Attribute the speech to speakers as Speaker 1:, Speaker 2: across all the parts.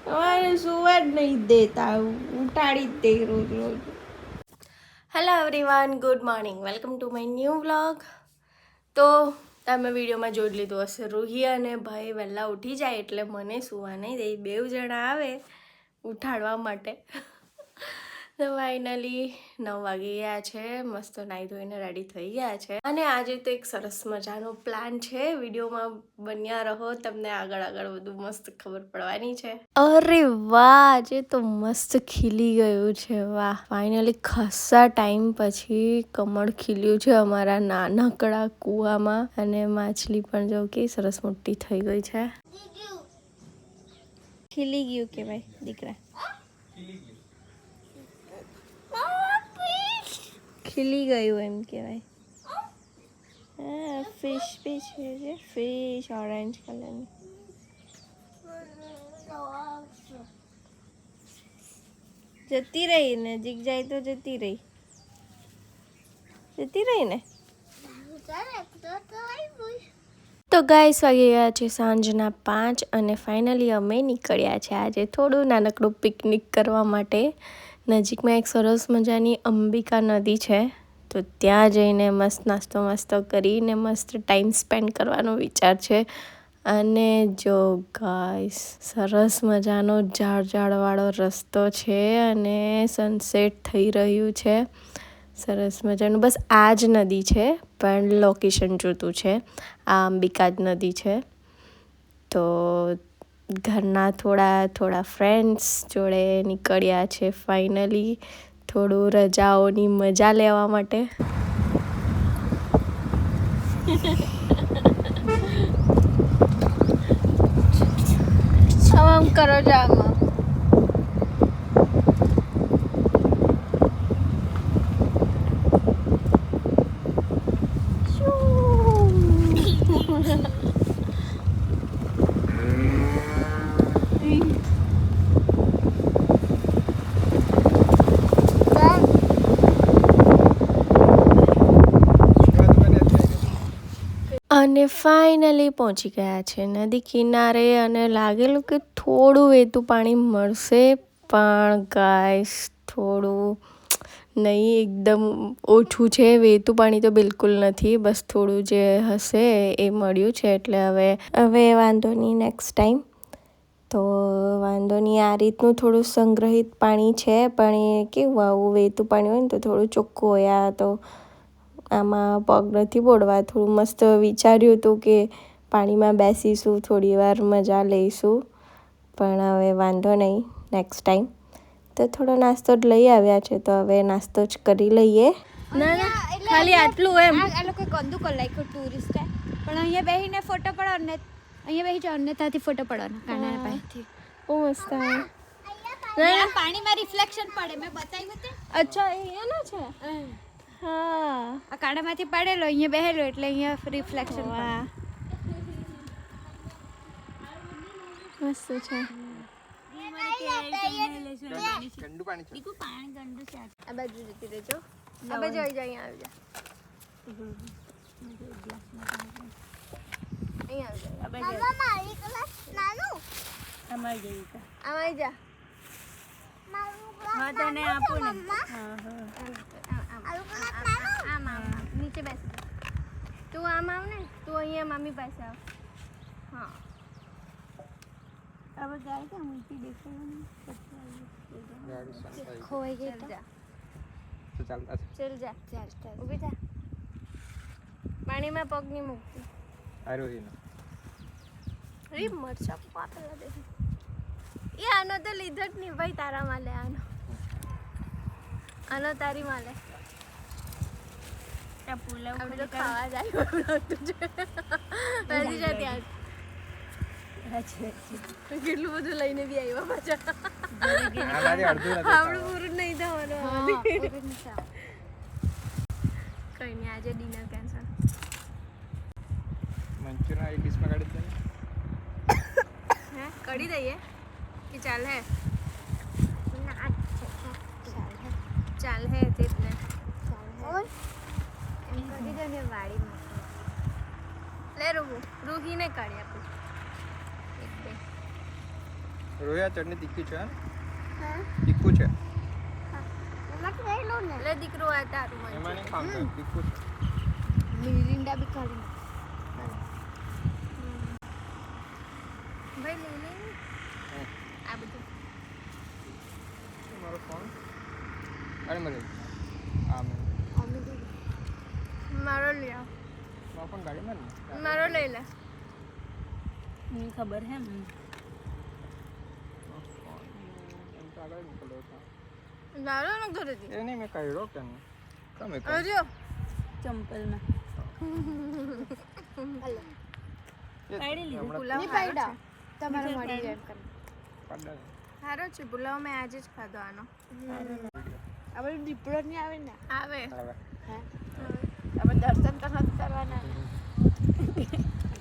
Speaker 1: તમારે સુવા જ નહીં દેતા, ઉઠાડી જ દે રોજ રોજ. Hello everyone, good morning, welcome to my new vlog. તો તમે વિડીયોમાં જોઈ લીધું હશે, રૂહી અને ભાઈ વહેલા ઉઠી જાય એટલે મને સુવા નહીં દે, બેવ જણા આવે ઉઠાડવા માટે. તો ફાઇનલી 9 વાગી ગયા છે, મસ્ત નાહી ધોઈને રેડી થઈ ગયા છે. અને આજે તો એક સરસ મજાનો પ્લાન છે, વિડીયોમાં બન્યા રહો, તમને આગળ આગળ બધું મસ્ત ખબર પડવાની છે. અરે વાહ, આજે તો મસ્ત ખીલી ગયું છે, વાહ. ફાઇનલી ખાસા ટાઈમ પછી કમળ ખીલ્યું છે અમારા નાનકડા કૂવામાં. અને માછલી પણ જો કે સરસ મોટી થઈ ગઈ છે. ખીલી ગયું કેવાય દીકરા, ખીલી ગયું એમ કહેવાય. હા, ફિશ બી છે, ફિશ ઓરેન્જ કલરની. જતી રહી, નજીક જાય તો જતી રહી ને. તો ગાઈસ વાગી ગયા છે સાંજના 5 અને ફાઇનલી અમે નીકળ્યા છે આજે થોડું નાનકડું પિકનિક કરવા માટે. નજીકમાં એક સરસ મજાની અંબિકા નદી છે, તો ત્યાં જઈને મસ્ત નાસ્તો કરીને મસ્ત ટાઈમ સ્પેન્ડ કરવાનો વિચાર છે. અને જો ગાઈસ સરસ મજાનો ઝાડવાળો રસ્તો છે અને સનસેટ થઈ રહ્યું છે સરસ મજાનું. બસ આ જ નદી છે પણ લોકેશન જોતું છે, આ અંબિકા જ નદી છે. તો ઘરના થોડા ફ્રેન્ડ્સ જોડે નીકળ્યા છે ફાઇનલી થોડું રજાઓની મજા લેવા માટે. આમ કરો છો આમાં. અને ફાઇનલી પહોંચી ગયા છે નદી કિનારે અને લાગેલું કે થોડું વહેતું પાણી મળશે, પણ ગાઈસ થોડું નહીં, એકદમ ઓછું છે. વહેતું પાણી તો બિલકુલ નથી, બસ થોડું જે હશે એ મળ્યું છે. એટલે હવે વાંધો નહીં, નેક્સ્ટ ટાઈમ તો વાંધો નહીં. આ રીતનું થોડું સંગ્રહિત પાણી છે, પણ એ કેવું આવું વહેતું પાણી હોય ને તો થોડું ચોખ્ખું હોય. આ તો આમાં પગ નથી બોળવા. થોડું મસ્ત વિચાર્યું હતું કે પાણીમાં બેસીશું, થોડી વાર મજા લઈશું, પણ હવે વાંધો નહીં, નેક્સ્ટ ટાઈમ. તો થોડો નાસ્તો જ લઈ આવ્યા છે, તો હવે નાસ્તો જ કરી લઈએ. ના ખાલી આટલું એમ. આ લોકો ગંદુ કરી નાખ્યું ટુરિસ્ટ, પણ અહીંયા બેસીને ફોટો પડો ને, અહીંયા બેસી જાઓ ને ત્યાંથી ફોટો પડવાનો કાના પાસેથી. બહુ મસ્ત આવે. પાણીમાં રિફ્લેક્શન પડે, મેં બતાવ્યું તે. અચ્છા, અહીંયાનો છે. હા, આ કાણામાંથી પડેલો, અહીંયા બેહેલો એટલે અહીંયા રિફ્લેક્શન. વાહ, મસ્ત છે. આ બાજુ જતી રહેજો, આ બાજુ આવી જા, અહીંયા આવી જા, આવી જા. હા, તને આપું ને. આમ નીચે બેસ. તું આમ આવ ને, તું અહીંયા મામી પાસે આવ. હા, હવે ગાય કે મૂકી દેખાય ખોવાઈ ગઈ તો ચાલતા ચલ જા, ઊભી થા. પાણીમાં પગ નહીં મૂકતી. અરે મરચા પાતળા દે. એ આનો તો લીધો જ નહીં ભાઈ, તારા માલે આનો તારી માલે. આપણે તો ખાવા જાય ત્યાં. કેટલું બધું લઈને બી આવ્યા પાછા. આપણું પૂરું નહીં થવાનું. કઈ નહીં, આજે ડિનર કેન્સલ. કરી દઈએ કે ચાલ હે? ચાલ હે તે જ ને. કરી દે ને વાડીમાં. લે રૂહીને કાઢી આપું. એક બે
Speaker 2: રોયા ચટણી તીખી છે
Speaker 3: હા
Speaker 2: તીખું છે
Speaker 3: એમાં ખાઈ લો ને
Speaker 1: લે દીકરો આ તારું મન
Speaker 2: એમાં નહીં ખાવાનું તીખું છે
Speaker 3: મિરિંડા બી ખાલી
Speaker 1: ભાઈ લઈ લે આ બધું.
Speaker 2: મારો ફોન અરે મને આ મેં
Speaker 1: મારો લઈ આવ.
Speaker 2: મારો ફોન ગાડીમાં ને
Speaker 1: મારો લઈ લે.
Speaker 3: મને ખબર હે
Speaker 2: એમ તો આગળ નીકળ્યો હતો
Speaker 1: લાલો ને ઘરેથી
Speaker 2: એ નહીં મેં કાઢ્યો કે નહીં તમે
Speaker 1: અજો
Speaker 3: ચંપલમાં હલો પાડી લીધું
Speaker 1: પુલાવ
Speaker 3: નહીં પાડ્યા તમારે મળી જાય એમ કરીને
Speaker 1: સારો છે પુલાવ મેં આજે જ ખાધો આનો.
Speaker 3: આ બધું દીપડો નહીં આવે ને
Speaker 1: આવે
Speaker 2: હવે
Speaker 3: હા આપણે દર્શન તો નથી કરવાના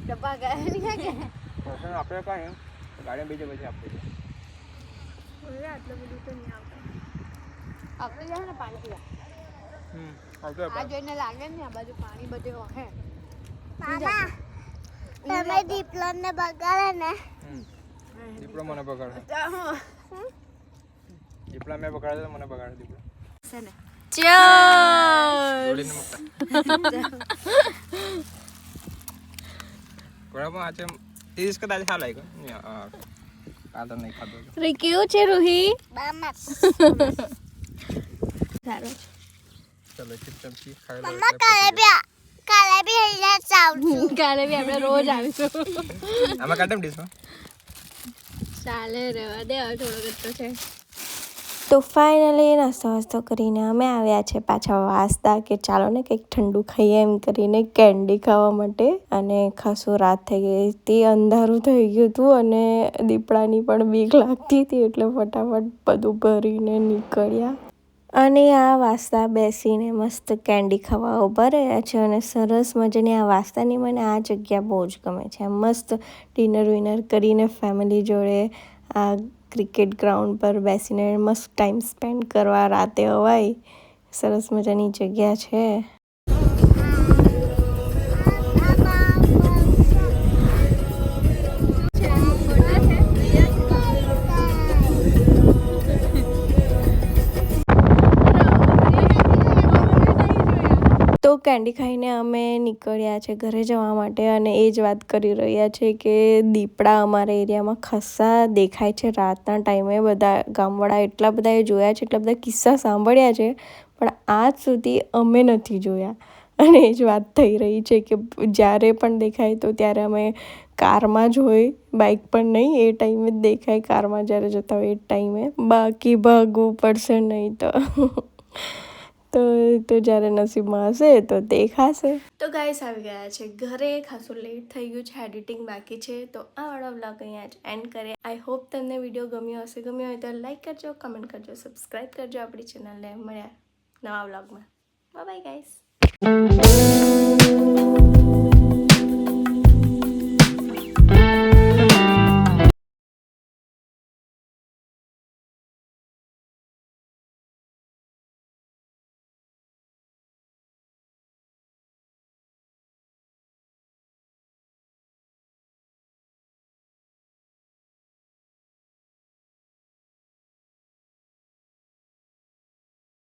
Speaker 3: ડબ્બા ગયા નહીં કે
Speaker 2: પર્સન આપણે કાંઈ ગાડી બીજે પછી આપી દે
Speaker 1: આટલું બધું તો નહીં આવતું.
Speaker 3: આપણે જાય ને પાણી પીવા
Speaker 2: આવતો
Speaker 3: આ જોઈને લાગે ને આ બાજુ પાણી બધું હે
Speaker 4: મામા તમે દીપલોને બગાડે ને
Speaker 2: દીપડો મને બગાડે દીપડા મેં બગાડે તો મને બગાડે દીપડો
Speaker 3: છે ને
Speaker 1: Cheers!
Speaker 2: બરાબર આજે 30 કદાચ હા લાગ્યો આ તો નહીં ખાધો
Speaker 1: રે કેવું છે રૂહી?
Speaker 4: મામા
Speaker 1: સારો
Speaker 2: ચલો ચમચી ખાઈ લો
Speaker 4: મમ્મા કાલે બી અહીંયા જ આવું છું
Speaker 1: કાલે બી આપણે રોજ આવીશું.
Speaker 2: આમાં કાઢમ ડીશમાં
Speaker 1: ચાલે રહેવા દે હવે થોડો ગત્તો છે. તો ફાઇનલી નાસ્તો કરીને અમે આવ્યા છે પાછા વાસદા કે ચાલો ને કંઈક ઠંડુ ખાઈએ એમ કરીને કેન્ડી ખાવા માટે. અને ખાસું રાત થઈ ગઈ હતી, અંધારું થઈ ગયું હતું અને દીપડાની પણ બીક લાગતી હતી એટલે ફટાફટ બધું ભરીને નીકળ્યા. અને આ વાસદા બેસીને મસ્ત કેન્ડી ખાવા ઊભા રહ્યા છે અને સરસ મજાની આ વાસદાની મને આ જગ્યા બહુ જ ગમે છે. મસ્ત ડિનર વિનર કરીને ફેમિલી જોડે આ ક્રિકેટ ગ્રાઉન્ડ પર બેસીને મસ્ત ટાઈમ સ્પેન્ડ કરવા રાતે અવાય. સરસ મજાની જગ્યા છે. તો કેન્ડી ખાઈને અમે નીકળ્યા છે ઘરે જવા માટે અને એ જ વાત કરી રહ્યા છે કે દીપડા અમારા એરિયામાં ખાસા દેખાય છે રાતના ટાઈમે. બધા ગામવાળા એટલા બધાએ જોયા છે, એટલા બધા કિસ્સા સાંભળ્યા છે પણ આજ સુધી અમે નથી જોયા. અને એ જ વાત થઈ રહી છે કે જ્યારે પણ દેખાય તો ત્યારે અમે કારમાં જ હોય, બાઇક પણ નહીં. એ ટાઈમે જ દેખાય કારમાં જ્યારે જતા હોય એ ટાઈમે, બાકી ભાગવું પડશે નહીં તો જ્યારે નસીબમાં હશે તો દેખાશે. તો ગાઈસ આવી ગયા છે ઘરે, ખાસું લેટ થઈ ગયું છે, એડિટિંગ બાકી છે. તો આ વાળો વ્લોગ અહીંયા જ એન્ડ કરીએ. આઈ હોપ તમને વિડીયો ગમ્યો હશે. ગમ્યો હોય તો લાઈક કરજો, કમેન્ટ કરજો, સબસ્ક્રાઈબ કરજો આપણી ચેનલને. મળ્યા નવા વ્લોગમાં. Bye bye guys.